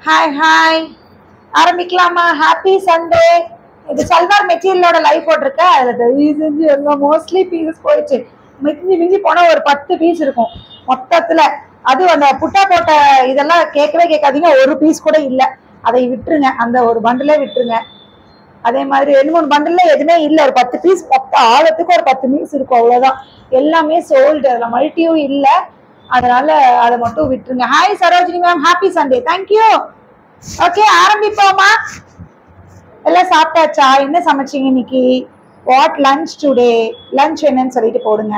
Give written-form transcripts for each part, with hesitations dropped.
Hi hi ஆரம்பிக்கலாமா? Happy Sunday. இது salwar மெட்டீரியலோட live போட்டிருக்கேன். அதில் தயவு செஞ்சு எல்லாம் மோஸ்ட்லி பீசஸ் போயிடுச்சு. மிஞ்சி போனால் ஒரு 10 பீஸ் இருக்கும் மொத்தத்தில். அது அந்த புட்டா போட்ட இதெல்லாம் கேட்கவே கேட்காதீங்க. ஒரு பீஸ் கூட இல்லை, அதை விட்டுருங்க. அந்த ஒரு பண்டிலே விட்டுருங்க. அதே மாதிரி 2-3 பண்டில் எதுவுமே இல்லை. ஒரு 10 பீஸ் மொத்த ஆழத்துக்கு ஒரு 10 பீஸ் இருக்கும், அவ்வளோதான். எல்லாமே சோல்டு, அதில் மல்டியும் இல்லை. அதனால அதை மட்டும் விட்டுருங்க. Hi Sarojini ma'am, happy Sunday. Thank you. Okay, ஆரம்பிப்போமா? எல்லாம் சாப்பிட்டாச்சா? என்ன சமைச்சிங்க இன்னைக்கு? What lunch today? லஞ்ச் என்னன்னு சொல்லிட்டு போடுங்க.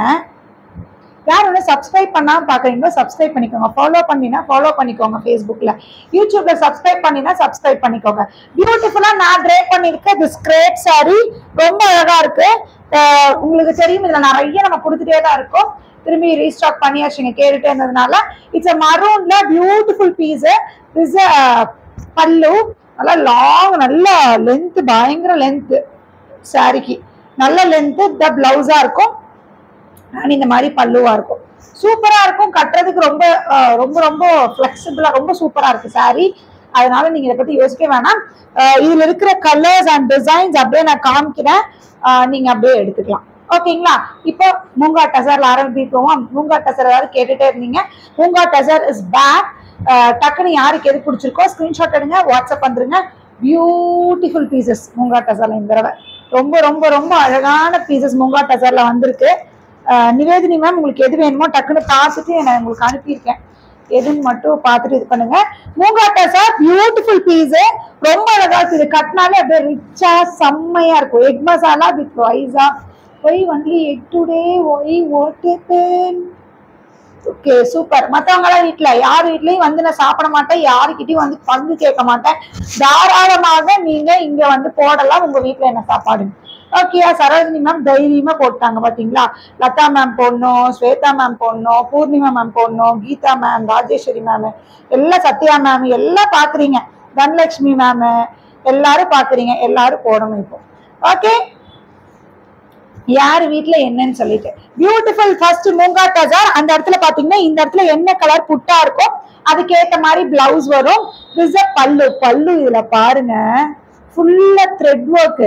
யார் ஒன்று சப்ஸ்கிரைப் பண்ணாமல் பார்க்குறீங்களோ சப்ஸ்கிரைப் பண்ணிக்கோங்க. ஃபாலோ பண்ணினா ஃபாலோ பண்ணிக்கோங்க. ஃபேஸ்புக்கில், யூடியூப்ல சப்ஸ்கிரைப் பண்ணினா சப்ஸ்கிரைப் பண்ணிக்கோங்க. பியூட்டிஃபுல்லாக நான் ட்ரே பண்ணியிருக்கேன். திஸ் கிரேப் சாரி ரொம்ப அழகாக இருக்கு. உங்களுக்கு தெரியும், இதில் நிறைய நம்ம கொடுத்துட்டே தான் இருக்கோம். திரும்பி ரீஸ்டாக் பண்ணியாச்சுங்க கேட்டுட்டே இருந்ததுனால. இட்ஸ் அ மரூன்ல பியூட்டிஃபுல் பீஸ். இஸ் பல்லு நல்லா லாங், நல்ல லென்த், பயங்கர லென்த். சாரிக்கு நல்ல லென்த். த பிளவுஸா இருக்கும், இந்த மாதிரி பல்லுவா இருக்கும். சூப்பரா இருக்கும். கட்டுறதுக்கு ரொம்ப ரொம்ப ரொம்ப ஃபிளெக்சிபிளா ரொம்ப சூப்பரா இருக்கு சாரி. அதனால நீங்க இதை பத்தி யோசிக்க வேணாம். இதுல இருக்கிற கலர்ஸ் அண்ட் டிசைன்ஸ் அப்படியே நான் காமிக்கிறேன், நீங்க அப்படியே எடுத்துக்கலாம். ஓகேங்களா? இப்போ மூங்கா டசர்ல ஆரம்பிப்போம். மூங்கா டசர் ஏதாவது கேட்டுட்டே இருந்தீங்க. Moonga tussar is back. டக்குன்னு யாருக்கு எது பிடிச்சிருக்கோ ஸ்கிரீன்ஷாட் எடுங்க, வாட்ஸ்அப் வந்துருங்க. பியூட்டிஃபுல் பீசஸ் மூங்கா டசர்ல இந்த தடவை ரொம்ப ரொம்ப ரொம்ப அழகான பீசஸ் மூங்கா டசர்ல வந்திருக்கு. நிவேதினி மேம், உங்களுக்கு எது வேணுமோ டக்குன்னு பார்த்துட்டு நான் உங்களுக்கு அனுப்பியிருக்கேன். எதுன்னு மட்டும் பார்த்துட்டு இது பண்ணுங்க. மூங்கா டசர் பியூட்டிஃபுல் பீஸ், ரொம்ப அழகா இருக்கு. இது கட்டினாலே அப்படியே ரிச்சா செம்மையா இருக்கும். எக் மசாலா வித் ரைஸா. Why only egg today, why what happen? Okay, super. மற்றவங்களாம் வீட்டில் யார் வீட்லையும் வந்து நான் சாப்பிட மாட்டேன், யாருக்கிட்டையும் வந்து பங்கு கேட்க மாட்டேன். தாராளமாக நீங்க இங்க வந்து போடலாம் உங்க வீட்டில் என்ன சாப்பாடு. ஓகேயா? சரோஜினி மேம் தைரியமா போட்டாங்க பாத்தீங்களா? லதா மேம் போடணும், ஸ்வேதா மேம் போடணும், பூர்ணிமா மேம் போடணும், கீதா மேம், ராஜேஸ்வரி மேம், எல்லாம் சத்யா மேம் எல்லாம் பாக்குறீங்க, தனலட்சுமி மேம் எல்லாரும் பாக்குறீங்க. எல்லாரும் போடணும் இப்போ. ஓகே, யார் வீட்டுல என்னன்னு சொல்லிட்டு பியூட்டிஃபுல். ஃபர்ஸ்ட் மூங்கா டசர். அந்த இடத்துல பாத்தீங்கன்னா இந்த இடத்துல என்ன கலர் புட்டா இருக்கும் அதுக்கேற்ற மாதிரி பிளவுஸ் வரும். பல்லு. பல்லு இதுல பாருங்க, ஃபுல்லா த்ரெட் ஒர்க்,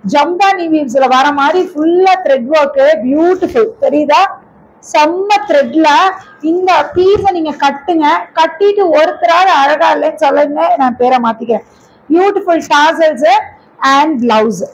ஜம்பானி வீவ்ஸ்ல வர மாதிரி ஃபுல்லா த்ரெட் ஒர்க். பியூட்டிஃபுல். தெரியுதா? செம்ம த்ரெட்ல இந்த பீஸ நீங்க கட்டுங்க. கட்டிட்டு ஒருத்தராவது அழகா இல்லைன்னு சொல்லுங்க, நான் பேரை மாத்திக்கிறேன். Beautiful tassels and blouse.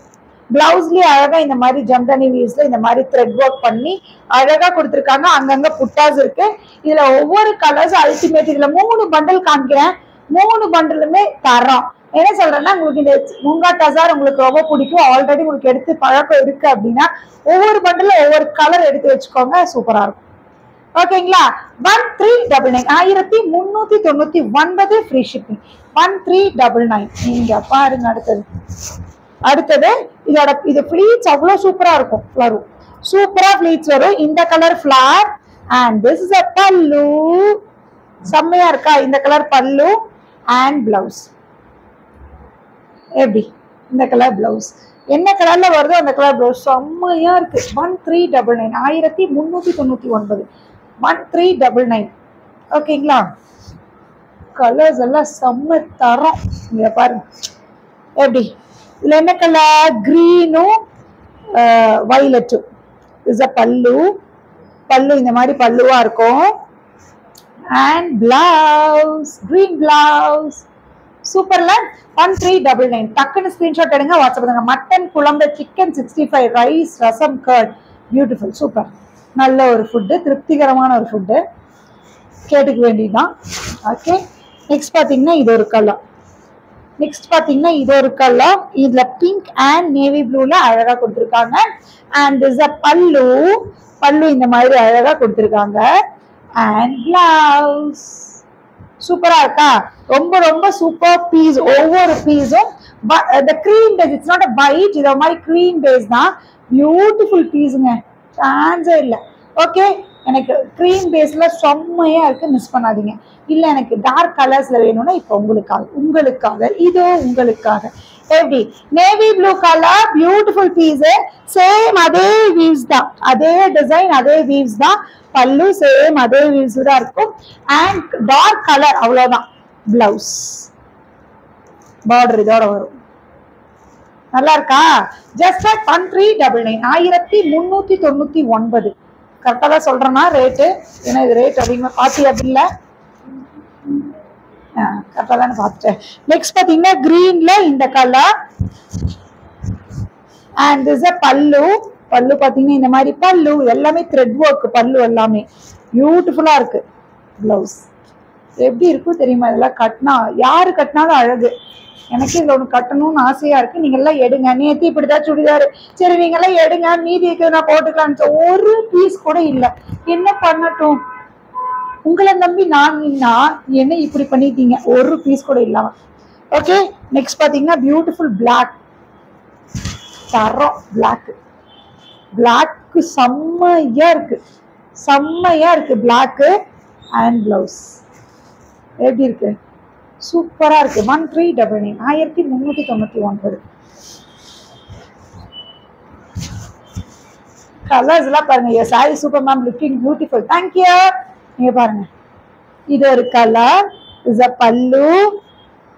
பிளவுஸ்லயே அழகா இந்த மாதிரி ஜம்தானி வீவ்ஸ்ல இந்த மாதிரி த்ரெட் ஒர்க் பண்ணி அழகா கொடுத்துருக்காங்க. அங்கங்க புட்டாஸ் இருக்கு. இதுல ஒவ்வொரு கலர்ஸ் அல்டிமேட். இதுல 3 பண்டல் காமிக்கிறேன். 3 பண்டலுமே தரோம். என்ன சொல்றேன்னா, உங்களுக்கு இந்த மூங்கா டசர் உங்களுக்கு ரொம்ப பிடிக்கும், ஆல்ரெடி உங்களுக்கு எடுத்து பழக்கம் இருக்கு அப்படின்னா ஒவ்வொரு பண்டல்ல ஒவ்வொரு கலர் எடுத்து வச்சுக்கோங்க, சூப்பரா இருக்கும். ஓகேங்களா? 1399, 1399 ஃப்ரீ ஷிப்பிங். 1399. நீங்க பாருங்க. அடுத்தது இதோட இது ஃபிளீட்ஸ் அவ்வளவு சூப்பரா இருக்கும். வரும் சூப்பரா ஃபிளீட்ஸ் வரும். இந்த colour flower and this is a பல்லு. செம்மையா இருக்கா? இந்த கலர் பல்லு அண்ட் பிளவுஸ். எப்படி இந்த கலர் பிளவுஸ் என்ன கலர்ல வருதோ அந்த கலர் பிளவுஸ் செம்மையா இருக்கு. 1399, 1399, 1399. ஓகேங்களா? கலர்ஸ் எல்லாம் செம்ம தரம். இங்க பாருங்க எப்படி. இதுல என்ன கலர்? கிரீனும் வயலட்டும். இஸ் அ பல்லு. பல்லு இந்த மாதிரி பல்லுவா இருக்கும். And blouse, green blouse. சூப்பர்ல. 1399. டக்குன்னு ஸ்கிரீன்ஷாட் எடுங்க, வாட்ஸ்அப் பண்ணுங்க. மட்டன் குழம்பு, chicken 65, rice, rasam, curd. Beautiful, super. நல்ல ஒரு ஃபுட்டு, திருப்திகரமான ஒரு ஃபுட்டு. கேட்டுக்க வேண்டியதுதான். ஓகே, நெக்ஸ்ட் பாத்தீங்கன்னா இது ஒரு கலர். நெக்ஸ்ட் பாத்தீங்கன்னா இது ஒரு கலர். இதுல பிங்க் அண்ட் நேவி ப்ளூல அழகா கொடுத்துருக்காங்க. அண்ட் திஸ் அ பல்லு. பல்லு இந்த மாதிரி அழகா கொடுத்துருக்காங்க. And blouse. சூப்பரா இருக்கா? ரொம்ப ரொம்ப சூப்பர் பீஸ். ஒவ்வொரு பீஸும் cream base. It's not a bite, இது மாதிரி கிரீம் பேஸ் தான். பியூட்டிஃபுல் பீஸுங்க, சான்ஸே இல்லை. ஓகே, எனக்கு கிரீம் பேஸ்ல செம்மையா இருக்கு, மிஸ் பண்ணாதீங்க. இல்ல எனக்கு டார்க் கலர்ஸ்ல வேணும்னா இப்போ உங்களுக்காக இதோ உங்களுக்காக. எப்படி? Navy blue colour, beautiful piece. Same அதே வீவ்ஸ் தான், அதே டிசைன், அதே வீவ்ஸ் தான். பல்லு சேம் அதே வீவ்ஸ் தான் இருக்கும். அண்ட் டார்க் கலர், அவ்வளவுதான். பிளவுஸ் பார்டர் இதோட வரும். நல்லா இருக்கா? Just at 1399 1399. கரெக்டா தான் சொல்றேன்னா ரேட்டு? ஏன்னா இது ரேட் அதிகமா பாத்தியா பில்ல? கரெக்டா தானே பார்த்துட்டேன். நெக்ஸ்ட் பாத்தீங்கன்னா கிரீன்ல இந்த கலர் அண்ட் திஸ் பல்லு. பல்லு பாத்தீங்கன்னா இந்த மாதிரி பல்லு எல்லாமே த்ரெட் ஒர்க். பல்லு எல்லாமே பியூட்டிஃபுல்லா இருக்கு. பிளவுஸ் எப்படி இருக்கும் தெரியுமா? இதெல்லாம் கட்டினா யாரு கட்டினாலும் அழகு. எனக்கு இதுல ஒண்ணு கட்டணும்னு ஆசையா இருக்கு. நீங்க எல்லாம் எடுங்க. நேத்து இப்படிதான் சுடிதாரு, சரி நீங்க எல்லாம் எடுங்க, மீதி இருக்கு நான் போட்டுக்கலான்னு ஒரு பீஸ் கூட இல்ல. என்ன பண்ணட்டும்? உங்களை நம்பி நான் என்ன இப்படி பண்ணிட்டீங்க? ஒரு பீஸ் கூட இல்லாம. ஓகே, நெக்ஸ்ட் பாத்தீங்கன்னா பியூட்டிஃபுல் பிளாக். தரம் பிளாக். பிளாக்கு செம்மையா இருக்கு, செம்மையா இருக்கு பிளாக்கு. அண்ட் பிளவுஸ் எப்படி இருக்கு? சூப்பரா இருக்கு. 1399 1399. கலர்ஸ் எல்லாம் பாருங்க. Sorry super ma'am, looking beautiful. Thank you. நீங்க பாருங்க, இது ஒரு கலர். இஸ் அ பல்லு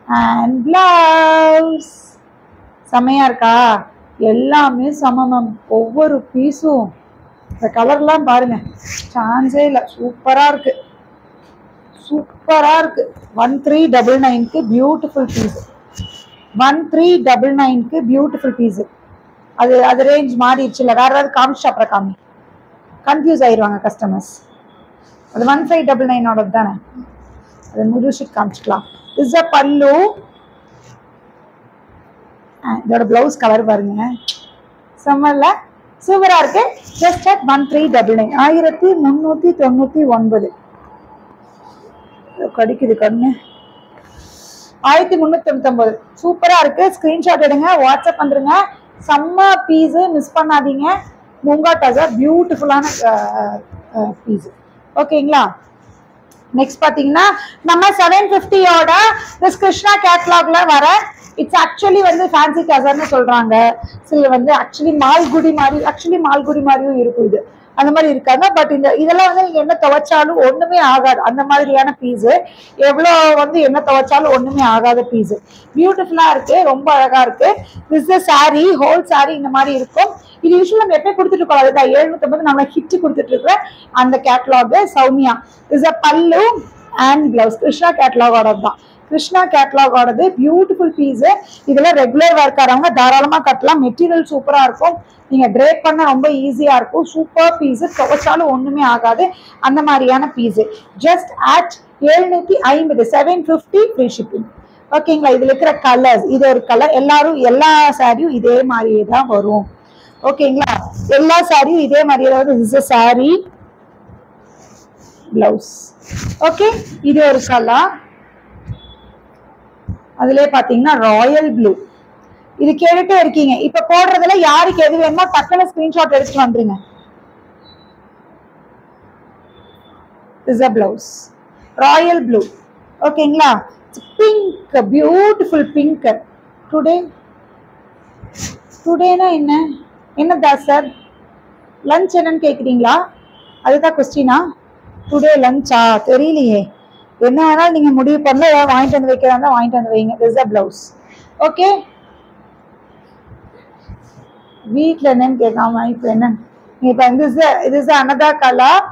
அண்ட் பிளவுஸ். செமையா இருக்கா? எல்லாமே சமம். ஒவ்வொரு பீஸும் இந்த கலர்லாம் பாருங்க, சான்ஸே இல்லை. சூப்பரா இருக்கு, சூப்பரா இருக்கு. 1399 பியூட்டிஃபுல் பீஸ். 1399 beautiful piece. அது ரேஞ்ச் மாறிடுச்சு. இல்லை வேற ஏதாவது காமிச்சு அப்புறம் காமி, கன்ஃபியூஸ் ஆயிடுவாங்க கஸ்டமர்ஸ். அது 1599 தானே, அது முழு ஷீட் காமிச்சுக்கலாம். இஸ் அ பல்லு. இதோட பிளவுஸ் கலர் பாருங்க, செம்மல்ல, சூப்பரா இருக்கு. Just at 1399 1399. கடிக்குது கண்ணு. 1399 சூப்பரா இருக்கு. ஸ்கிரீன்ஷாட் எடுங்க, வாட்ஸ்அப் வந்துருங்க. செம்ம பீஸ், மிஸ் பண்ணாதீங்க. மூங்கா டசர் பியூட்டிஃபுல்லான பீஸ். ஓகேங்களா? நெக்ஸ்ட் பாத்தீங்கன்னா நம்ம 750 கிருஷ்ணா கேட்லாக்ல வர இட்ஸ் ஆக்சுவலி வந்து ஃபேன்சி டசர்னு சொல்றாங்க. சில வந்து ஆக்சுவலி மால்குடி மாதிரியும் இருக்கும். இது அந்த மாதிரி இருக்காங்க. பட் இதெல்லாம் வந்து நீங்க என்ன துவைச்சாலும் ஒண்ணுமே ஆகாது. அந்த மாதிரியான பீஸ். எவ்வளோ வந்து என்ன துவைச்சாலும் ஒண்ணுமே ஆகாத பீஸ். பியூட்டிஃபுல்லா இருக்கு, ரொம்ப அழகா இருக்கு. திஸ் சாரி, ஹோல் சாரி இந்த மாதிரி இருக்கும். இது யூஸ்வலா நம்ம எப்பயும் கொடுத்துட்டு இருக்கோம். அதுதான் 750 நம்ம ஹிட் கொடுத்துட்டு இருக்கிற அந்த கேட்லாக் சௌமியா. இஸ் அ பல்லு அண்ட் பிளவுஸ். கிருஷ்ணா கேட்லாகோட தான். கிருஷ்ணா கேட்லாகோடது பியூட்டிஃபுல் பீஸ். இதுல ரெகுலர் வேர்க்காரவங்க தாராளமா கட்டலாம். மெட்டீரியல் சூப்பரா இருக்கும். நீங்க ட்ரேப் பண்ண ரொம்ப ஈஸியா இருக்கும். சூப்பர் பீஸ், துவைச்சாலும் ஒண்ணுமே ஆகாது. அந்த மாதிரியான piece. Just at 750 750 free shipping. ஓகேங்களா? இதுல இருக்கிற கலர்ஸ், இது ஒரு கலர். எல்லா சாரியும் இதே மாதிரியே தான் வரும். ஓகேங்களா? எல்லா சாரியும் இதே மாதிரியே வரும். இது சாரி, பிளவுஸ். ஓகே, இது ஒரு கலர். அதுலயே பாத்தீங்கன்னா ராயல் ப்ளூ. இது கேட்டுட்டே இருக்கீங்க. இப்ப போடுறதுல யாருக்கு எது வேணுமோ டக்குனு ஸ்கிரீன்ஷாட் எடுத்துட்டு வந்துருங்க. Is a blouse, royal blue. ஓகேங்களா? Pink, beautiful pink. டுடேனா என்னதா சார்? லஞ்ச் என்னன்னு கேக்குறீங்களா? அதுதான் கொஸ்டினா? டுடே லஞ்சா? தெரியலையே. என்ன வேணாலும் நீங்க முடிவு பண்ணல. ஏதாவது வாங்கிட்டு வந்து வைக்கிறதா வாங்கிட்டு வந்து வைங்க. This a blouse. ஓகே, வீட்டுல என்னன்னு கேட்காம இப்ப என்ன இது அனதர் கலர்.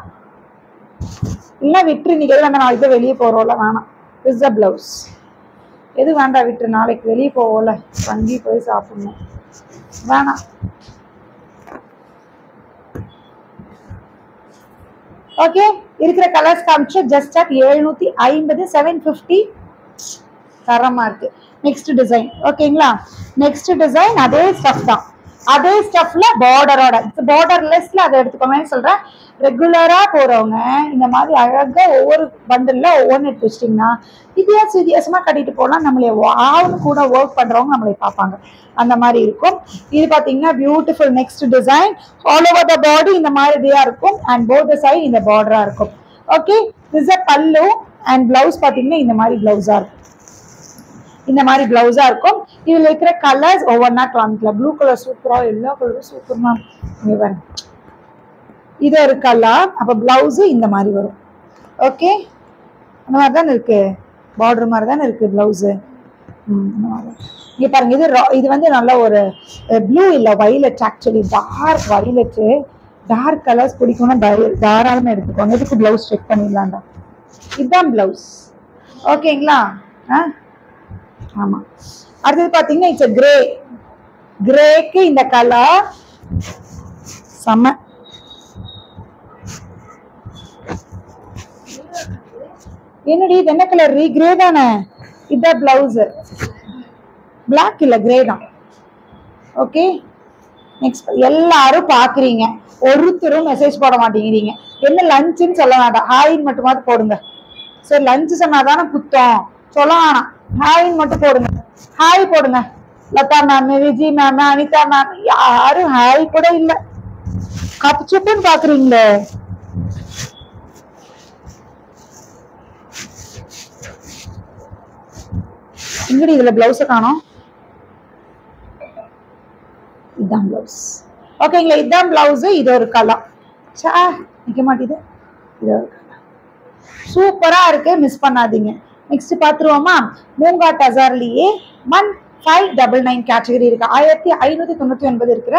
இல்ல விட்டு நீங்க எது வேண்டாம், நாளைக்கு வெளியே போறோம்ல, வேணாம். This a blouse. எது வேண்டாம் விட்டு, நாளைக்கு வெளியே போவோம்ல, தங்கி போய் சாப்பிடணும், வேணாம். ஓகே, இருக்கிற கலர்ஸ் காமிச்சு ஜஸ்ட் அட் 750 750. தரமா இருக்கு. Next design. ஓகேங்களா? நெக்ஸ்ட் டிசைன் அதே ஸ்டஃப் தான். அதே ஸ்டஃப்ல பார்டரோட, பார்டர்லெஸ்ல அதை எடுத்துக்கோங்கன்னு சொல்றேன். ரெகுலரா போறவங்க இந்த மாதிரி அழகா ஒவ்வொரு பண்டல்ல ஒவ்வொன்று எடுத்து வச்சிட்டிங்கன்னா வித்தியாசமா கட்டிட்டு போனா நம்மளே வாவ்னு கூட ஒர்க் பண்றவங்க நம்மளை பார்ப்பாங்க. அந்த மாதிரி இருக்கும். இது பாத்தீங்கன்னா beautiful. Next design all over the body இந்த மாதிரி இதா இருக்கும். அண்ட் போத் தி சைடு இந்த பார்டரா இருக்கும். ஓகே, திஸ் அ பல்லு அண்ட் பிளவுஸ் பாத்தீங்கன்னா இந்த மாதிரி பிளவுஸா இருக்கும். இந்த மாதிரி பிளவுஸா இருக்கும். இதுல இருக்கிற கலர்ஸ் ஒவ்வொன்னா காமிக்கலாம். ப்ளூ கலர் சூப்பரா, எல்லா கலரும் சூப்பர் மேம். இது ஒரு கலர். அப்ப பிளவுஸ் இந்த மாதிரி வரும். ஓகே, அந்த மாதிரி தானே இருக்கு. பார்டர் மாதிரி தானே இருக்கு பிளவுஸ். இங்க பாருங்க, இது வந்து நல்ல ஒரு ப்ளூ இல்ல violet, actually dark violet. Dark colours பிடிக்கும்னா தாராளமா எடுத்துக்கோங்க. இதுக்கு பிளவுஸ் செக் பண்ணிடலாம்டா. இதுதான் பிளவுஸ். ஓகேங்களா? ஆமா. அடுத்தது பாத்தீங்கன்னா இட்ஸ் கிரே. கிரேக்கு இந்த கலர் செம. என்னடி இது என்ன கலர்? கிரே தானே? இதுதான் பிளவுஸ். பிளாக் இல்ல, கிரே தான். Okay, next. எல்லாரும் பாக்குறீங்க, ஒருத்தரும் மெசேஜ் போட மாட்டேங்கிறீங்க. என்ன லஞ்சுன்னு சொல்ல வேண்டாம், ஹாயின்னு மட்டுமாவது போடுங்க. சரி, லஞ்ச் சொன்னாதானே குத்தம், சொல்ல வேணாம், ஹாயின்னு மட்டும் போடுங்க. ஹாய் போடுங்க. Latha ma'am, Viji ma'am, Anitha ma'am, யாரும் ஹாய் கூட இல்ல. கப்புச்சுப்புன்னு பாக்குறீங்களே. இங்கடி இதுல பிளவுஸ காணோம். இதுதான் பிளவுஸ். ஓகேங்களா? இதுதான் பிளவுஸ். இது ஒரு கலர். நிக்க மாட்டேது. இது ஒரு கலர் சூப்பரா இருக்கு, மிஸ் பண்ணாதீங்க. நெக்ஸ்ட் பாத்துருவோமா? மூங்கா டசார்லயே 1599 கேட்டகரி இருக்கு. 1599 இருக்கிற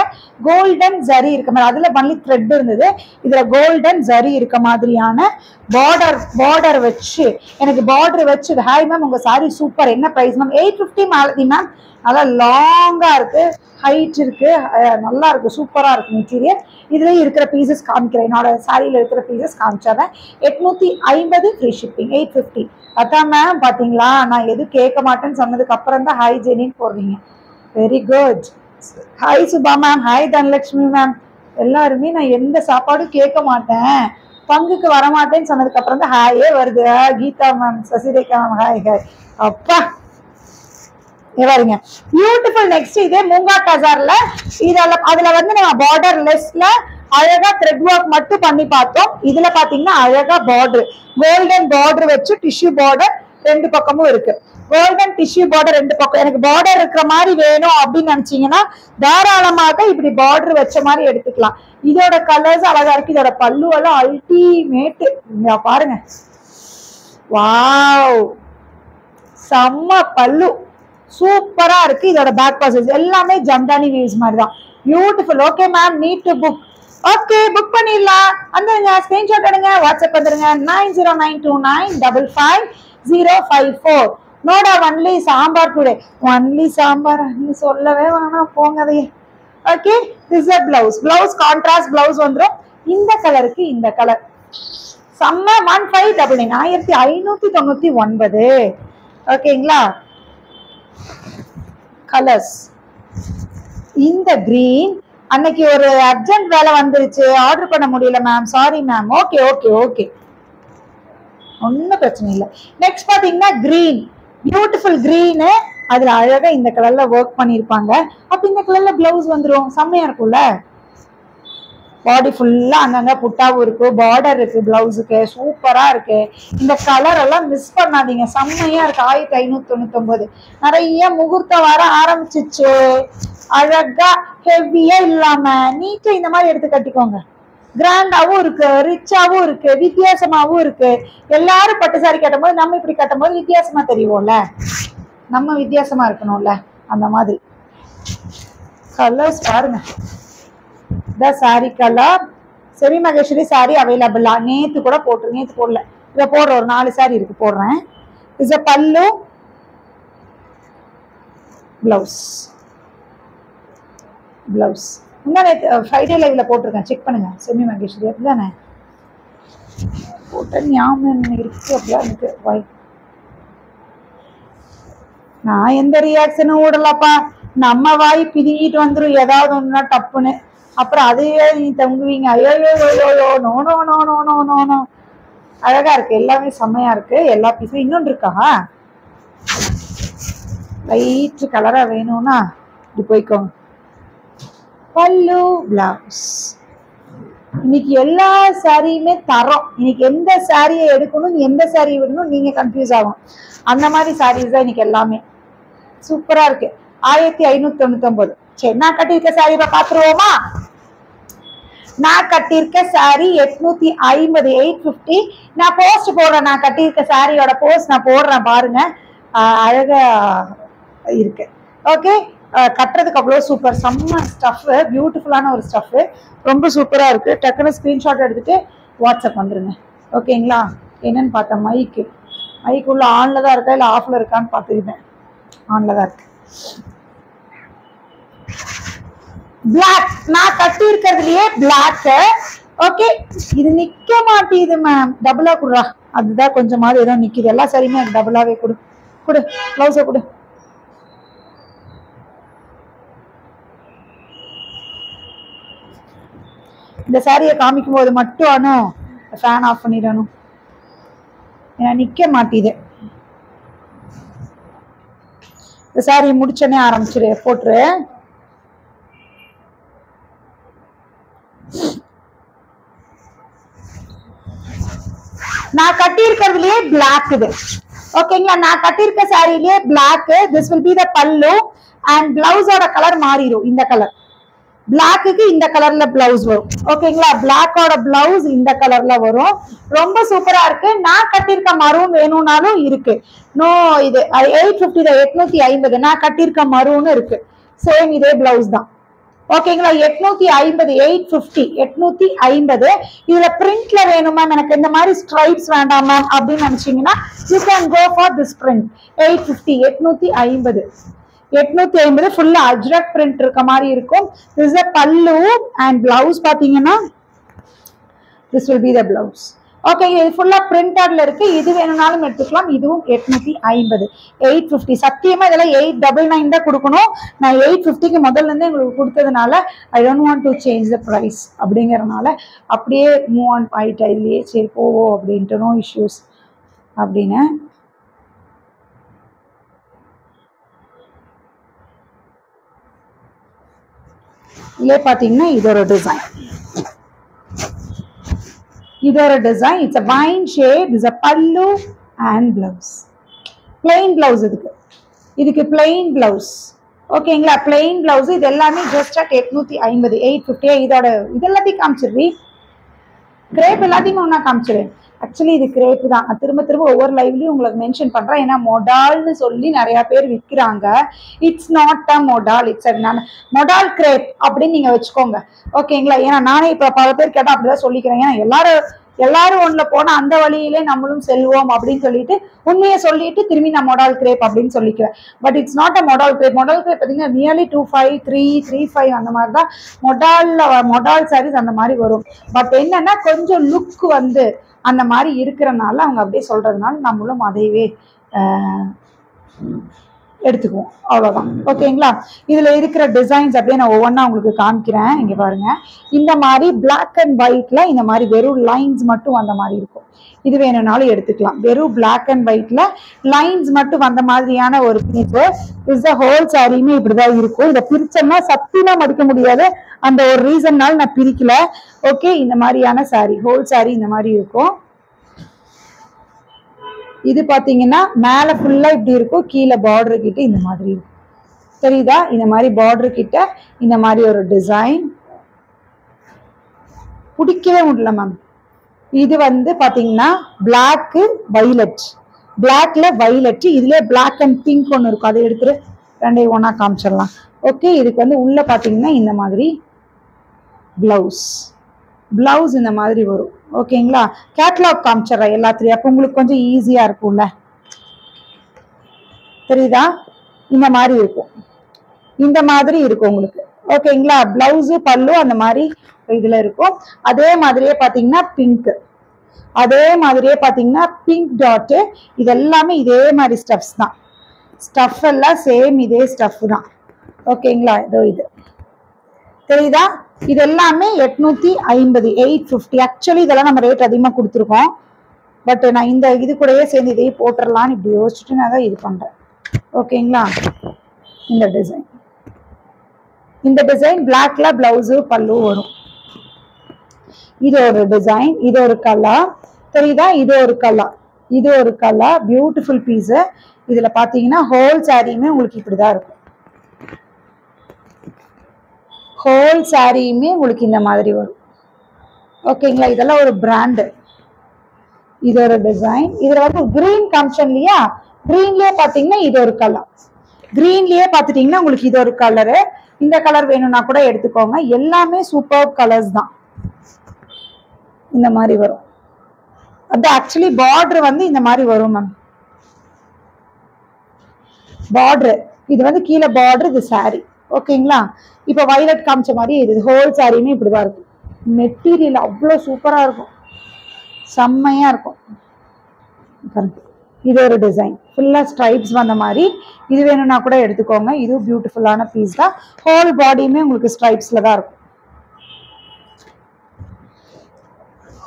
கோல்டன் ஜரி இருக்க மாதிரி, அதுல பண்ணி த்ரெட் இருந்தது, இதுல கோல்டன் ஜரி இருக்க மாதிரியான பார்டர் வச்சு, எனக்கு பார்டர் வச்சு. ஹாய் மேம், உங்க சாரி சூப்பர். என்ன பிரைஸ் மேம்? 850 மாலதி மேம். நல்லா லாங்கா இருக்கு, ஹைட் இருக்கு, நல்லா இருக்கு, சூப்பரா இருக்கு மெட்டீரியல். இதுல இருக்கிற பீசஸ் காமிக்கிறேன். என்னோட சாரியில இருக்கிற பீசஸ் காமிச்சாதான். 850 free shipping. 850. அதான் மேம் பாத்தீங்களா, நான் எதுவும் கேட்க மாட்டேன்னு சொன்னதுக்கு அப்புறம் தான் ஹாய் ஜெனின்னு போடுறீங்க. Very good. Hi Subha ma'am, hi Dhanalakshmi ma'am. எல்லாருமே நான் எந்த சாப்பாடும் கேட்க மாட்டேன், பங்குக்கு வரமாட்டேன்னு சொன்னதுக்கு அப்புறம் தான் ஹாயே வருது. Geetha ma'am, Sasirekha ma'am, hi hi. அப்பா பாருங்க, பியூட்டிஃபுல். நெக்ஸ்ட் இதே மூங்கா டசார்ல அதுல வந்து நம்ம பார்டர் லெஸ்ல அழகா த்ரெட் ஒர்க் மட்டும் பண்ணி பார்த்தோம். இதுல பாத்தீங்கன்னா அழகா பார்டர், கோல்டன் பார்டர் வச்சு டிஷ்யூ பார்டர் ரெண்டு பக்கமும் இருக்கு. கோல்டன் டிஷ்யூ பார்டர் ரெண்டு பக்கம். எனக்கு பார்டர் இருக்கிற மாதிரி வேணும் அப்படின்னு நினைச்சீங்கன்னா தாராளமாக இப்படி பார்டர் வச்ச மாதிரி எடுத்துக்கலாம். இதோட கலர்ஸ் அழகா இருக்கு. இதோட பல்லு எல்லாம் அல்டிமேட். பாருங்க, வாவ், செம்ம பல்லு, சூப்பரா இருக்கு. இதோட பேக் பாசஸ் எல்லாமே ஜம்தானி வீவ்ஸ் மாதிரி தான். Beautiful. Okay ma'am, need to book. Okay, book பண்ணிடலாம். வந்துருங்க, ஸ்கிரீன்ஷாட் எடுங்க, வாட்ஸ்அப் வந்துருங்க. 9092955054. நோடா only sambar today. Only sambar நீ சொல்லவே வேணாம், போங்கதே. Okay, this is blouse. Blouse contrast blouse வந்துடும். இந்த கலருக்கு இந்த கலர் செம்ம. 1599, 1599. ஓகேங்களா? கலர்ஸ் இந்த கிரீன். அன்னைக்கு ஒரு அர்ஜென்ட் வேலை வந்துருச்சு, ஆர்டர் பண்ண முடியல ma'am, sorry ma'am. Okay okay okay, ஒன்னும் பிரச்சனை இல்லை. நெக்ஸ்ட் பாத்தீங்கன்னா கிரீன், பியூட்டிஃபுல் கிரீனு. அதுல அழகா இந்த கலர்ல ஒர்க் பண்ணிருப்பாங்க. அப்ப இந்த கலர்ல பிளவுஸ் வந்துடும், செம்மையா இருக்கும்ல. பாடி ஃபுல்லா அங்கங்க புட்டாவும் இருக்கு, பார்டர் இருக்கு பிளவுஸுக்கு, சூப்பரா இருக்கு. இந்த கலர் எல்லாம் மிஸ் பண்ணாதீங்க, செம்மையா இருக்கு. 1599. நிறைய முகூர்த்தம் வர ஆரம்பிச்சிச்சு. அழகா ஹெவியா இல்லாம நீட்டா இந்த மாதிரி எடுத்து கட்டிக்கோங்க. கிராண்டாவும் இருக்கு, ரிச்சாவும் இருக்கு, வித்தியாசமாவும் இருக்கு. எல்லாரும் பட்டு சாரி கட்டும் போது நம்ம இப்படி கட்டும் போது வித்தியாசமா தெரியும்ல, நம்ம வித்தியாசமா இருக்கணும்ல, அந்த மாதிரி. கலர்ஸ் பாருங்க. இந்த sorry colour semi Maheswari sorry அவைலபிளா? நேத்து கூட போட்டு, நேத்து போடல, இதை போடுற ஒரு 4 சாரி இருக்கு, போடுறேன். இஸ் அ பல்லு, பிளவுஸ். பிளவுஸ் இன்னும் ஃப்ரைடே லைவ்ல போட்டிருக்கேன், செக் பண்ணுங்க. செமி மகேஸ்வரி அப்படிதானே போட்ட ஞாபகம் இருக்கு. அப்படியா இருக்கு. வாய் நான் எந்த ரியாக்ஷனும் விடலப்பா. நம்ம வாய் பிதிங்கிட்டு வந்துடும் ஏதாவது ஒண்ணுனா டப்புன்னு. அப்புறம் அதையே நீ தங்குவீங்க. ஐயோ no no no no no no no. அழகா இருக்கு, எல்லாமே செம்மையா இருக்கு. எல்லா பீஸும் இன்னொன்று இருக்கா, லைட் கலரா வேணும்னா இப்படி போய்க்கோங்க. பல்லு, பிளவுஸ். இன்னைக்கு எல்லா சாரியுமே தரோம். இன்னைக்கு எந்த சாரியை எடுக்கணும், எந்த சாரி விடணும் நீங்க கன்ஃபியூஸ் ஆகும். அந்த மாதிரி சாரீஸ் தான் இன்னைக்கு எல்லாமே. சூப்பரா இருக்கு. 1599. சரி, நான் கட்டியிருக்க சாரி பாத்துருவோமா? நான் கட்டியிருக்க சாரி 850, 850. நான் போஸ்ட் போடுறேன். நான் கட்டியிருக்க சாரியோட போஸ்ட் நான் போடுறேன் பாருங்க. அழகா இருக்கு. ஓகே, கட்டுறதுக்கு அவ்வளோ சூப்பர், செம்ம ஸ்டஃப், பியூட்டிஃபுல்லான ஒரு ஸ்டஃப், ரொம்ப சூப்பராக இருக்கு. டக்குன்னு ஸ்க்ரீன்ஷாட் எடுத்துட்டு வாட்ஸ்அப் வந்துருங்க. ஓகேங்களா? என்னன்னு பார்த்தேன், மைக் உள்ள ஆன்ல தான் இருக்கா இல்லை ஆஃப்ல இருக்கான்னு பார்த்துக்கிட்டேன். ஆன்ல தான் இருக்கு. பிளாக், நான் கட்டி இருக்கிறதுலயே பிளாக். ஓகே, இது நிக்க மாட்டேங்குது மேம், டபுளா குடுறா. அதுதான் கொஞ்சமாவது ஏதோ நிக்குது, எல்லாம் சரியுமே டபுளாவே கொடு. பிளவுஸ கொடு. இந்த சாரியை காமிக்கும் போது மட்டும் ஆனும் ஃபேன் ஆஃப் பண்ணிடணும், ஏன்னா நிக்க மாட்டேது. இந்த சாரி முடிச்சோடனே ஆரம்பிச்சிரு, போட்டுரு. நான் கட்டி இருக்கிறதுலயே பிளாக் இது. ஓகேங்களா? நான் கட்டியிருக்க சாரிலேயே பிளாக். திஸ் வில் பி த பல்லு அண்ட் பிளவுஸோட கலர் மாறிடும். இந்த கலர் பிளாக்குக்கு இந்த கலர்ல பிளவுஸ் வரும். ஓகேங்களா? பிளாக்கோட பிளவுஸ் இந்த கலர்ல வரும். ரொம்ப சூப்பரா இருக்கு. நான் கட்டியிருக்க மரூன் வேணும்னாலும் இருக்கு. நோ, இது 850, 850. நான் கட்டியிருக்க மரூன் இருக்கு, சேம் இதே பிளவுஸ் தான். ஓகேங்களா? 850, 850, 850. இதுல பிரிண்ட்ல வேணும் மேம், எனக்கு இந்த மாதிரி ஸ்ட்ரைப்ஸ் வேண்டாம் மேம் அப்படின்னு நினைச்சீங்கன்னா you can go for this print. 850, 850, 850 ஃபுல்லா அஜ்ரக் பிரிண்ட் இருக்க மாதிரி இருக்கும். This is a pallu and blouse பாத்தீங்கன்னா this will be the blouse. Okay, இது ஃபுல்லா பிரிண்டட்ல இருக்கு. இது வேணும்னாலும் எடுத்துக்கலாம். இதுவும் 850, 850. சத்தியமா இதெல்லாம் 899 தான் கொடுக்கணும். நான் 850க்கு முதல்ல இருந்து உங்களுக்கு கொடுத்ததுனால I don't want to change the price அப்படிங்கறதுனால அப்படியே மூவ் ஆன் ஆயிட்டா. இதுலயே சரி போவோம் அப்படின்ட்டு, நோ இஷ்யூஸ் அப்படின்னு. இதுல பாத்தீங்கன்னா இதோட design, it's a wine shade. This is a pallu and blouse, plain blouse. இதுக்கு plain blouse. ஓகேங்களா? plain blouse. இது எல்லாமே just at 850, 850. இதோட இதெல்லாத்தையும் காமிச்சிருவி, கிரேப் எல்லாத்தையுமே ஒன்னா காமிச்சிரு. ஆக்சுவலி இது கிரேப் தான். திரும்ப திரும்ப ஒவ்வொரு லைவ்லயும் உங்களுக்கு மென்ஷன் பண்றேன், ஏன்னா மொடால்னு சொல்லி நிறைய பேர் விற்கிறாங்க. It's not a modal, it's modal crepe அப்படின்னு நீங்க வச்சுக்கோங்க. ஓகேங்களா? ஏன்னா நானே இப்ப பல பேர் கேட்டா அப்படிதான் சொல்லிக்கிறேன். ஏன்னா எல்லாரும் ஒண்ணுல போனா அந்த வழியிலே நம்மளும் செல்வோம் அப்படின்னு சொல்லிட்டு உண்மையை சொல்லிட்டு திரும்பி நான் மொடால் கிரேப் அப்படின்னு சொல்லிக்கிறேன். But it's not a modal crepe. Modal crepe பார்த்தீங்கன்னா நியர்லி 25, 335 அந்த மாதிரி தான் மொடால் சாரீஸ் அந்த மாதிரி வரும். பட் என்னன்னா கொஞ்சம் லுக் வந்து அந்த மாதிரி இருக்கிறனால அவங்க அப்படியே சொல்றதுனால நம்மளும் அதையவே எடுத்துக்குவோம், அவ்வளவுதான். ஓகேங்களா? இதுல இருக்கிற டிசைன்ஸ் அப்படியே நான் ஒவ்வொன்றா உங்களுக்கு காமிக்கிறேன். இங்க பாருங்க, இந்த மாதிரி பிளாக் அண்ட் ஒயிட்ல இந்த மாதிரி வெறும் லைன்ஸ் மட்டும் அந்த மாதிரி இருக்கும். இது வேணும்னாலும் எடுத்துக்கலாம். வெறும் பிளாக் அண்ட் ஒயிட்ல லைன்ஸ் மட்டும் வந்த மாதிரியான ஒரு பீஸ். இஸ் ஹோல் சாரியுமே இப்படிதான் இருக்கும். இதை பிரிச்சோம்னா சத்தியமா மடிக்க முடியாது, அந்த ஒரு ரீசன்னால நான் பிரிக்கல. ஓகே, இந்த மாதிரியான சாரி, ஹோல் சாரி இந்த மாதிரி இருக்கும். இது பாத்தீங்கன்னா மேல ஃபுல்லா இப்படி இருக்கும், கீழே பார்டர் கிட்ட இந்த மாதிரி இருக்கும். தெரியுதா? இந்த மாதிரி பார்டர் கிட்ட இந்த மாதிரி ஒரு டிசைன் பிடிக்கவே முடியல மேம். இது வந்து பாத்தீங்கன்னா பிளாக் வைலட், பிளாக்ல வைலட், இதுல பிளாக் அண்ட் பிங்க் ஒன்று இருக்கும். அதை எடுத்துட்டு ரெண்டையும் ஒன்னா காமிச்சிடலாம். ஓகே, இதுக்கு வந்து உள்ள பாத்தீங்கன்னா இந்த மாதிரி பிளவுஸ் இந்த மாதிரி வரும். ஓகேங்களா? கேட்லாக் காமிச்சிடுறேன் எல்லாத்துலயும், அப்போ உங்களுக்கு கொஞ்சம் ஈஸியா இருக்கும்ல. தெரியுதா? இந்த மாதிரி இருக்கும், இந்த மாதிரி இருக்கும் உங்களுக்கு. ஓகேங்களா? பிளவுஸ் பல்லு அந்த மாதிரி இதுல இருக்கும். அதே மாதிரியே பாத்தீங்கன்னா பிங்க், அதே மாதிரியே பாத்தீங்கன்னா பிங்க் டாட். இது எல்லாமே இதே மாதிரி ஸ்டஃப்ஸ் தான். ஸ்டஃப் எல்லாம் சேம் இதே ஸ்டஃப் தான். ஓகேங்களா? இதோ இது தெரியுதா? இது எல்லாமே 850, 850. ஆக்சுவலி இதெல்லாம் நம்ம ரேட் அதிகமா கொடுத்துருக்கோம். பட் நான் இந்த இது கூடயே சேர்ந்து இதையே போட்டுடலான்னு இப்படி யோசிச்சுட்டு நான் தான் இது பண்றேன். ஓகேங்களா? இந்த டிசைன் பிளாக்ல பிளவுஸ் பல்லு வரும். இது ஒரு டிசைன், இது ஒரு கலர். தெரியுதா? இது ஒரு கலர், பியூட்டிஃபுல் பீஸ். இதுல பாத்தீங்கன்னா ஹோல் சாரியுமே உங்களுக்கு இப்படிதான் இருக்கும். ஹோல் சாரியுமே உங்களுக்கு இந்த மாதிரி வரும். ஓகேங்களா? இதெல்லாம் ஒரு பிராண்டு. இது ஒரு டிசைன். இதுல வந்து கிரீன் காமிச்சோம் இல்லையா? கிரீன்லயே பாத்தீங்கன்னா இது ஒரு கலர். கிரீன்லயே பாத்துட்டீங்கன்னா உங்களுக்கு இது ஒரு கலரு. இந்த கலர் வேணும்னா கூட எடுத்துக்கோங்க. எல்லாமே சூப்பர் கலர்ஸ் தான். இந்த மாதிரி வரும். அது ஆக்சுவலி பார்டர் வந்து இந்த மாதிரி வரும் மேம். பார்டர் இது வந்து கீழே பார்டர், இது சாரி. ஓகேங்களா? இப்ப வயலட் காமிச்ச மாதிரி இது ஹோல் சாரியுமே இப்படிதான் இருக்கும். மெட்டீரியல் அவ்வளவு சூப்பரா இருக்கும், செம்மையா இருக்கும். இது ஒரு டிசைன் ஃபுல்லா ஸ்ட்ரைப்ஸ் வந்த மாதிரி. இது வேணும்னா கூட எடுத்துக்கோங்க. இது பியூட்டிஃபுல்லான பீஸ் தான். ஹோல் பாடியுமே உங்களுக்கு ஸ்ட்ரைப்ஸ்ல தான் இருக்கும்.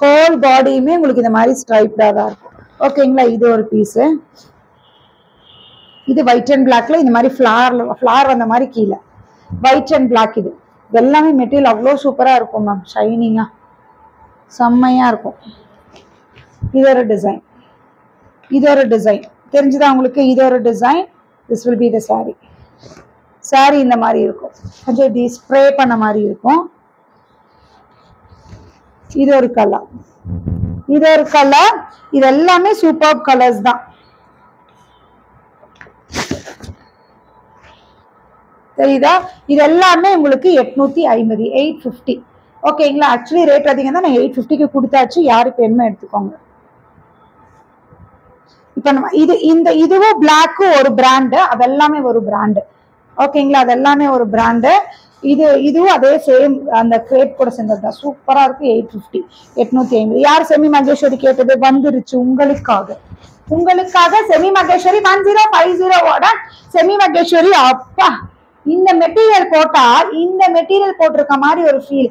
ஹோல் பாடியுமே உங்களுக்கு இந்த மாதிரி ஸ்ட்ரைப்டா தான் இருக்கும். ஓகேங்களா? இது ஒரு பீஸ். இது ஒயிட் அண்ட் பிளாக்ல இந்த மாதிரி ஃபிளார் வந்த மாதிரி கீழே ஒயிட் அண்ட் பிளாக். இது எல்லாமே மெட்டீரியல் அவ்வளோ சூப்பரா இருக்கும் மேம். ஷைனிங்கா செம்மையா இருக்கும். இது ஒரு டிசைன். இது ஒரு டிசைன் தெரிஞ்சுதா உங்களுக்கு? இது ஒரு design. This will be the sorry. Sorry இந்த மாதிரி இருக்கும், கொஞ்சம் இப்படி ஸ்ப்ரே பண்ண மாதிரி இருக்கும். இது ஒரு கலர். இது ஒரு கலர். இது எல்லாமே சூப்பர் கலர்ஸ் தான். தெரியுதா? இது எல்லாமே உங்களுக்கு 850, 850. ஓகேங்களா? ஆக்சுவலி ரேட் அதிகம் தான். நான் 850க்கு கொடுத்தாச்சு. யாருக்கு வேணுமோ எடுத்துக்கோங்க. இப்ப நம்ம இதுவும் பிளாக்கும் ஒரு பிராண்டு, அதெல்லாமே ஒரு பிராண்டு. ஓகேங்களா? அதெல்லாமே ஒரு பிராண்டு. இதுவும் அதே சேம் அந்த கிரேப் கூட சேர்ந்தது தான். சூப்பரா இருக்கு. 850, 850. யார் செமி மகேஸ்வரி கேட்டது? வந்துருச்சு உங்களுக்காக செமி மகேஸ்வரி 1050ஓட செமி மகேஸ்வரி. அப்பா, இந்த மெட்டீரியல் போட்டா இந்த மெட்டீரியல் போட்டிருக்க மாதிரி ஒரு ஃபீல்,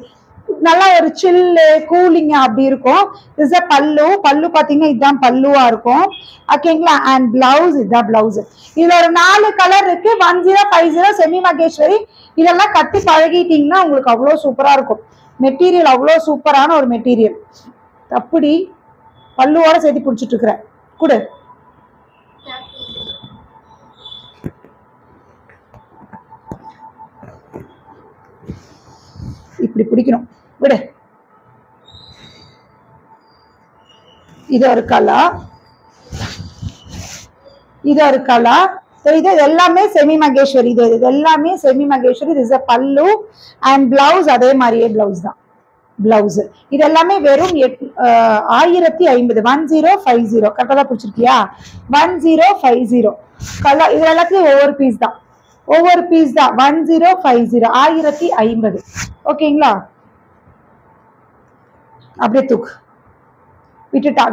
நல்லா ஒரு சில்லு கூலிங் அப்படி இருக்கும். இஸ் அ பல்லு பாத்தீங்கன்னா இதுதான் பல்லுவா இருக்கும். ஓகேங்களா? அண்ட் பிளவுஸ், இதுதான் பிளவுஸ். இதுல ஒரு 4 கலர் இருக்கு. 1050 செமி மகேஸ்வரி. இதெல்லாம் கட்டி பழகிட்டீங்கன்னா உங்களுக்கு அவ்வளவு சூப்பரா இருக்கும். மெட்டீரியல் அவ்வளவு சூப்பரான ஒரு மெட்டீரியல். அப்படி பல்லுவோட சேர்த்து பிடிச்சிட்டு இருக்கிறேன் கூட. இப்படி பிடிக்கணும் விடு. இது ஒரு கலர். இது ஒரு கலர். இது எல்லாமே செமி மகேஸ்வரி. இது எல்லாமே செமி மகேஸ்வரி. இது இஸ் பல்லு அண்ட் பிளவுஸ் அதே மாதிரியே பிளவுஸ் தான். பிளவுஸ் இது எல்லாமே வெறும் 1050. 1050 கரெக்டா தான் பிடிச்சிருக்கியா? 1050 கலர். இது எல்லாத்துலயும் ஒவ்வொரு பீஸ் தான். 1050, 1050. ஓகேங்களா? அப்படியே தூக்கு. விட்டுட்டா.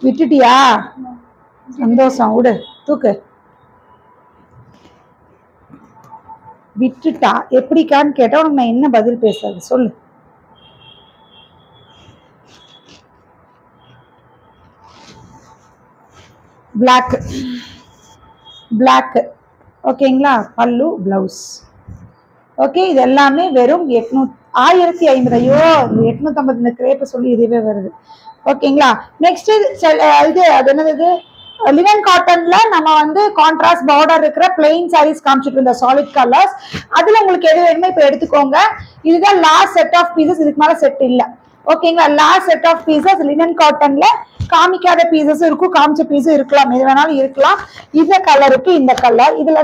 விட்டுட்டியா? சந்தோஷம். விடு, தூக்கு. விட்டுட்டா எப்படிக்கான்னு கேட்டா உனக்கு நான் என்ன பதில் பேசுறது சொல்லு. பிளாக். ஓகேங்களா? பல்லு பிளவுஸ். ஓகே, இது எல்லாமே வெறும் 1050. ஐயோ, 850 இந்த கிரேப்பை சொல்லி இதுவே வருது. ஓகேங்களா? நெக்ஸ்ட் இது அது என்னது? லினன் காட்டன்ல நம்ம வந்து கான்ட்ராஸ்ட் பார்டர் இருக்கிற பிளெயின் சாரீஸ் காமிச்சிட்டு இருந்த சாலிட் கலர்ஸ். அதுல உங்களுக்கு எது வேணுமோ இப்ப எடுத்துக்கோங்க. இதுதான் லாஸ்ட் செட் ஆஃப் பீசஸ். இதுக்கு மேல செட் இல்ல. ஓகேங்களா? Last set of pieces linen காட்டன்ல. காமிக்காத பீசஸும் இருக்கும், காமிச்ச பீஸும் இருக்கலாம், எது வேணாலும் இருக்கலாம். இந்த கலருக்கு இந்த கலர். இதுல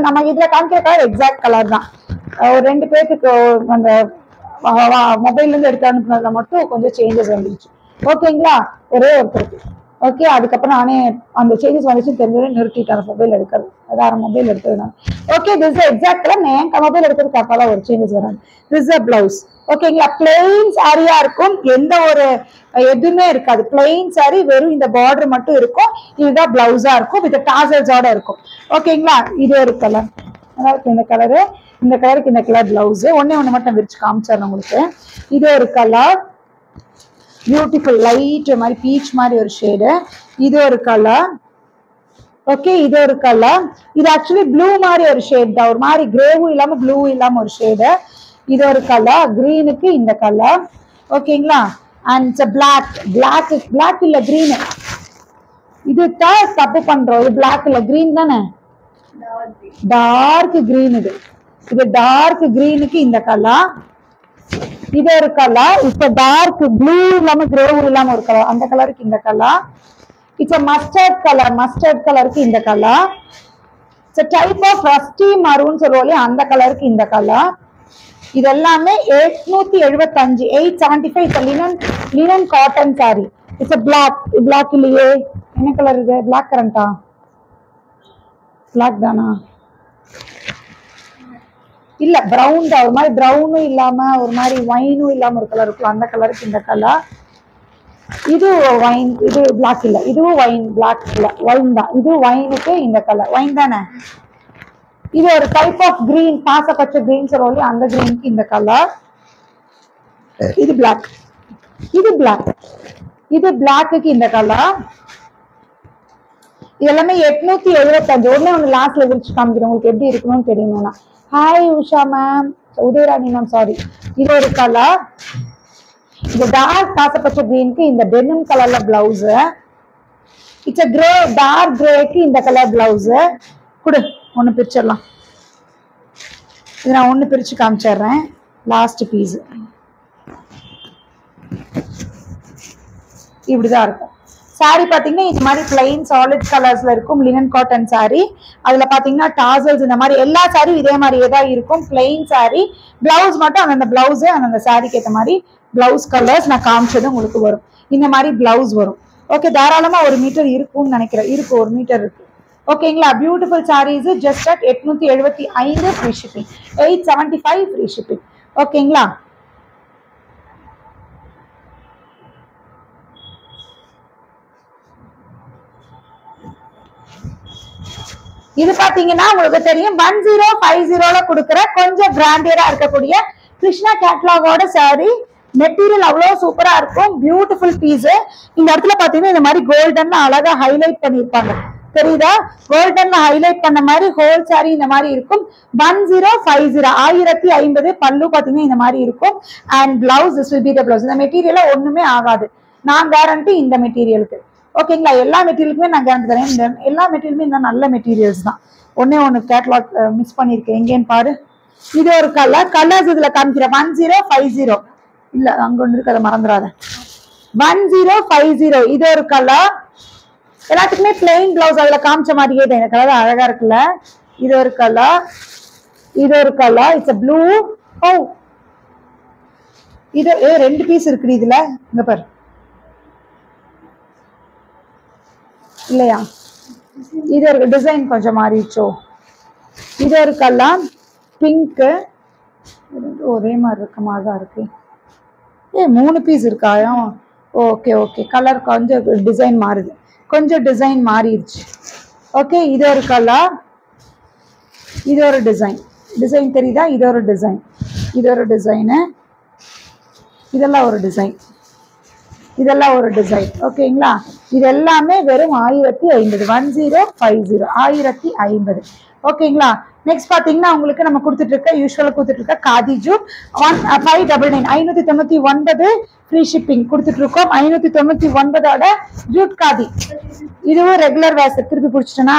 காமிக்கிற கலர் எக்ஸாக்ட் கலர் தான். ஒரு 2 பேருக்கு அந்த மொபைல்ல இருந்து எடுத்து அனுப்புனதுல மட்டும் கொஞ்சம் சேஞ்சஸ் வந்துருச்சு. ஓகேங்களா? ஒரே ஒருத்தருக்கு. ஓகே, அதுக்கப்புறம் நானே அந்த சேஞ்சஸ் வந்துச்சு தெரிஞ்சவரை நிறுத்திட்டேன் மொபைல் எடுக்கிறது. வேற மொபைல் எடுத்தது நான். Okay, this exact colour. நான் மொபைல் எடுக்கிறதுக்கு அப்பதான் ஒரு சேஞ்சஸ் வராது. This blouse. ஓகேங்களா? பிளெயின் சாரியா இருக்கும். எந்த ஒரு எதுவுமே இருக்காது. பிளெயின் சாரி, வெறும் இந்த பார்டர் மட்டும் இருக்கும். இதுதான் பிளவுஸா இருக்கும். வித் டாசல்ஸோட இருக்கும். ஓகேங்களா? இது ஒரு கலர். அதாவது இந்த கலரு, இந்த கலருக்கு இந்த கலர் பிளவுஸ். ஒண்ணு மட்டும் விரிச்சு காமிச்சாரு உங்களுக்கு. இது ஒரு கலர். பியூட்டிஃபுல் லைட் மாதிரி பீச் மாதிரி ஒரு ஷேடு. இது ஒரு கலர். ஓகே, இது ஒரு கலர். இது ஆக்சுவலி ப்ளூ மாதிரி ஒரு ஷேட் தான். ஒரு மாதிரி கிரேவும் இல்லாம ப்ளூ இல்லாம ஒரு ஷேடு. இது ஒரு கலர். கிரீனுக்கு இந்த கலர். ஓகேங்களா? அண்ட் பிளாக் இல்ல கிரீன். இது தான் தப்பு பண்றோம். இது பிளாக் இல்ல கிரீன் தானே? Dark green. இது இது டார்க் கிரீனுக்கு இந்த கலர், இது ஒரு கலர். இப்ப டார்க் ப்ளூ இல்லாம கிரே இல்லாம ஒரு கலர், அந்த கலருக்கு இந்த colour. It's mustard colour, mustard கலருக்கு இந்த colour. It's type of rusty maroon சொல்லுவோம், அந்த கலருக்கு இந்த கலர். இது எல்லாமே 875, 875 linen cotton sari. It's black, black இல்லையே, என்ன கலர் இது? பிளாக் கரண்டா? பிளாக் தானா? இல்ல பிரவுன் தான், ஒரு மாதிரி பிரவுனும் இல்லாம ஒரு மாதிரி வைனும் இல்லாம ஒரு கலர் இருக்குல்ல, அந்த கலருக்கு இந்த கலர். இது வைன், இது பிளாக் இல்ல, இதுவும் வைன், பிளாக் இல்ல, வைன் தான். இது வைனுக்கு இந்த கலர், வைன் தானே. இது ஒரு டைப் ஆஃப் கிரீன், பாச பச்சை கிரீன் சொல்லுவோம், அந்த கிரீனுக்கு இந்த கலர். இது பிளாக், இது பிளாக், இது பிளாக்குக்கு இந்த கலர். இது எல்லாமே 875. ஒண்ணு லாஸ்ட்ல விரிச்சு காமிக்கிறேன், உங்களுக்கு எப்படி இருக்கணும்னு தெரியுமா. Hi Usha ma'am, Udayarani ma'am, sorry. இது ஒரு கலர். இந்த டார்க் பாசப்பச்சை கிரீனுக்கு இந்த டெனிம் கலர்ல பிளவுஸ். இட்ஸ் கிரே, டார்க் கிரேக்கு இந்த கலர் பிளவுஸ். கொடு, ஒன்னு பிரிச்சிடலாம். இது நான் ஒன்னு பிரிச்சு காமிச்சிடுறேன். லாஸ்ட் பீஸ் இப்படிதான் இருக்கும். சாரி பாத்தீங்கன்னா இந்த மாதிரி பிளைன் சாலிட் கலர்ஸ்ல இருக்கும், லினன் காட்டன் சாரி. அதுல பாத்தீங்கன்னா டாசல்ஸ் இந்த மாதிரி எல்லா சாரியும் இதே மாதிரியே தான் இருக்கும், பிளைன் சாரி. பிளவுஸ் மட்டும் அந்தந்த பிளவுஸ் அந்தந்த சாரிக்கு ஏற்ற மாதிரி பிளவுஸ் கலர்ஸ் நான் காமிச்சது உங்களுக்கு வரும். இந்த மாதிரி பிளவுஸ் வரும். ஓகே, தாராளமா 1 மீட்டர் இருக்கும்னு நினைக்கிறேன். இருக்கு, 1 மீட்டர் இருக்கு. ஓகேங்களா. Beautiful sarees just at 875 free shipping, 875 free shipping. ஓகேங்களா. இது பாத்தீங்கன்னா உங்களுக்கு தெரியும் 1050 கொடுக்குற கொஞ்சம் பிராண்டியரா இருக்கக்கூடிய கிருஷ்ணா கேட்லாகோட சாரி. மெட்டீரியல் அவ்வளவு சூப்பரா இருக்கும், பியூட்டிஃபுல் பீஸ். இந்த இடத்துல பாத்தீங்கன்னா இந்த மாதிரி கோல்டன்ல அழகா ஹைலைட் பண்ணிருப்பாங்க, தெரியுதா? கோல்டன்ல ஹைலைட் பண்ண மாதிரி ஹோல் சாரி இந்த மாதிரி இருக்கும். 1050, 1050. பல்லு பாத்தீங்கன்னா இந்த மாதிரி இருக்கும். And blouse is will be the blouse. இந்த மெட்டீரியல்ல ஒண்ணுமே ஆகாது, நான் கேரண்டி இந்த மெட்டீரியலுக்கு. ஓகேங்களா. எல்லா மெட்டீரியலுக்குமே நான் கேரண்டி தரேன். இந்த எல்லா மெட்டீரியலுமே இந்த நல்ல மெட்டீரியல்ஸ் தான். ஒண்ணு கேட்லாக் மிஸ் பண்ணிருக்கேன், எங்கேன்னு பாரு. இது ஒரு கலர், கலர்ஸ் இதுல காமிக்கிறேன். 1050 இல்ல, அங்க ஒண்ணு இருக்கு, அதை மறந்துடாத. 1050 இது ஒரு கலர். எல்லாத்துக்குமே பிளெயின் பிளவுஸ் அதுல காமிச்ச மாதிரியே தான். இந்த கலர் அழகா இருக்குல்ல. இது ஒரு கலர், இது ஒரு கலர். It's blue. ஓ, இது 2 பீஸ் இருக்கு இதுல, இங்க பாரு. இல்லையா, இது ஒரு டிசைன் கொஞ்சம் மாறிச்சோ. இது ஒரு கலர் பிங்க், ஒரே மாதிரி இருக்க மாதிரி தான் இருக்கு. 3 பீஸ் இருக்கா? ஓகே ஓகே, கலர் கொஞ்சம் டிசைன் மாறுது, கொஞ்சம் டிசைன் மாறிடுச்சு. ஓகே, இது ஒரு கலர், இது ஒரு டிசைன். டிசைன் தெரியுதா? இது ஒரு டிசைன், இது ஒரு டிசைனு, இதெல்லாம் ஒரு டிசைன், இதெல்லாம் ஒரு டிசைன். ஓகேங்களா. இது எல்லாமே வெறும் 1050, 1050, 1050. ஓகேங்களா. நெக்ஸ்ட் பாத்தீங்கன்னா உங்களுக்கு நம்ம கொடுத்துட்டு இருக்க யூஸ்வலா கொடுத்துட்டு இருக்க காதி ஜூட் 599, 599 ஃப்ரீ ஷிப்பிங் கொடுத்துட்டு இருக்கோம். 599 ஜூட் காதி. இதுவும் ரெகுலர் வேர். திருப்பி பிடிச்சிட்டேனா?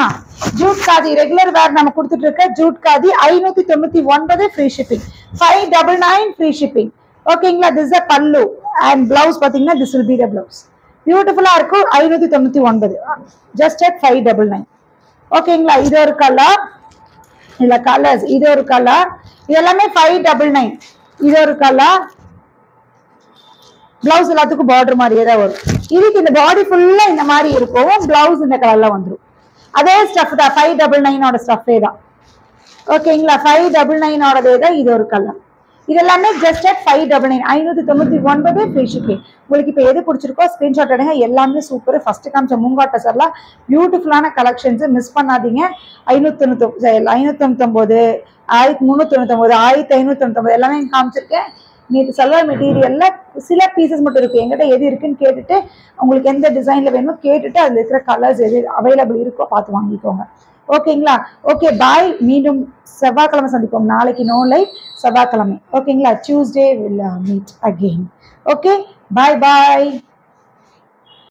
ஜூட் காதி ரெகுலர் வேர் நம்ம கொடுத்துட்டு இருக்க jute khadi 599 free shipping, 599 free shipping. ஓகேங்களா. This is pallu and blouse பாத்தீங்கன்னா this will be the blouse. பியூட்டிஃபுல்லா இருக்கும். 599 ஜஸ்ட் அட் 599. ஓகேங்களா. இது ஒரு கலர், இல்ல கலர்ஸ். இது ஒரு கலர், இது எல்லாமே 599. இது ஒரு கலர். பிளவுஸ் எல்லாத்துக்கும் பார்டர் மாதிரியே தான் வரும். இதுக்கு இந்த பாடி ஃபுல்லா இந்த மாதிரி இருக்கும், பிளவுஸ் இந்த கலர்ல வந்துடும். அதே ஸ்டஃப் தான், 599 ஸ்டஃபே தான். ஓகேங்களா. 599 தான். இது ஒரு கலர். இதெல்லாமே ஜஸ்ட் அட் 599, 599 ஃப்ரீ ஷிப்பிங். உங்களுக்கு இப்போ எது பிடிச்சிருக்கோ ஸ்கிரீன்ஷாட் எடுங்க. எல்லாமே சூப்பர். ஃபர்ஸ்ட் காமிச்ச மூங்காட்ட சார்லாம் பியூட்டிஃபுல்லான கலெக்ஷன்ஸ், மிஸ் பண்ணாதீங்க. 599, 1399, 1599 எல்லாமே காமிச்சிருக்கேன். நேற்று சல்வார் மெட்டீரியல்ல சில பீசஸ் மட்டும் இருக்கு. எங்கிட்ட எது இருக்குன்னு கேட்டுட்டு, உங்களுக்கு எந்த டிசைன்ல வேணுமோ கேட்டுட்டு அதுல இருக்கிற கலர்ஸ் எது அவைலபிள் இருக்கோ பார்த்து வாங்கிக்கோங்க. ஓகேங்களா. ஓகே, பாய். மீண்டும் செவ்வாய்க்கிழமை சந்திப்போம். நாளைக்கு நோ லைவ், செவ்வாய்க்கிழமை. ஓகேங்களா. Tuesday will meet again. Okay, bye bye.